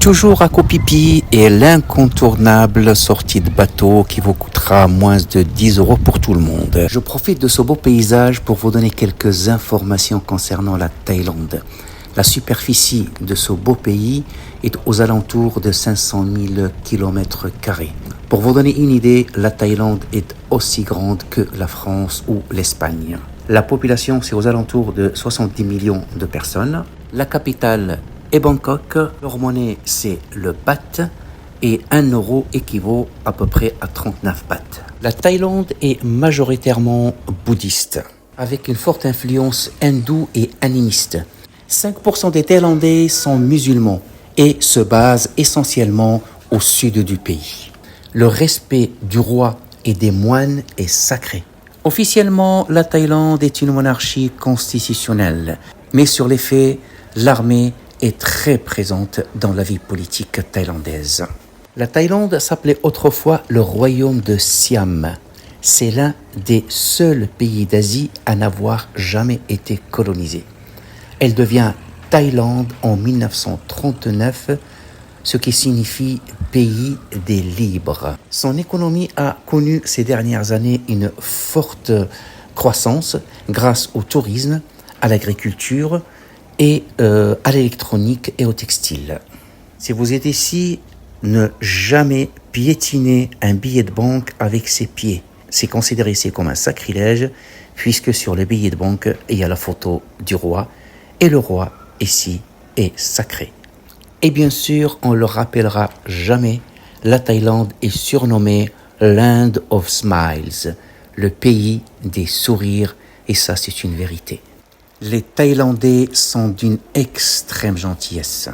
Toujours à Koh Phi Phi et l'incontournable sortie de bateau qui vous coûtera moins de 10 euros pour tout le monde. Je profite de ce beau paysage pour vous donner quelques informations concernant la Thaïlande. La superficie de ce beau pays est aux alentours de 500 000 km². Pour vous donner une idée, la Thaïlande est aussi grande que la France ou l'Espagne. La population, c'est aux alentours de 70 millions de personnes. La capitale est Bangkok. Leur monnaie, c'est le baht. Et 1 euro équivaut à peu près à 39 bahts. La Thaïlande est majoritairement bouddhiste, avec une forte influence hindoue et animiste. 5% des Thaïlandais sont musulmans et se basent essentiellement au sud du pays. Le respect du roi et des moines est sacré. Officiellement, la Thaïlande est une monarchie constitutionnelle, mais sur les faits, l'armée est très présente dans la vie politique thaïlandaise. La Thaïlande s'appelait autrefois le royaume de Siam. C'est l'un des seuls pays d'Asie à n'avoir jamais été colonisé. Elle devient Thaïlande en 1939, ce qui signifie pays des libres. Son économie a connu ces dernières années une forte croissance grâce au tourisme, à l'agriculture et à l'électronique et au textile. Si vous êtes ici, ne jamais piétiner un billet de banque avec ses pieds. C'est considéré comme un sacrilège puisque sur le billet de banque, il y a la photo du roi et le roi ici est sacré. Et bien sûr, on le rappellera jamais, la Thaïlande est surnommée Land of Smiles, le pays des sourires, et ça c'est une vérité. Les Thaïlandais sont d'une extrême gentillesse.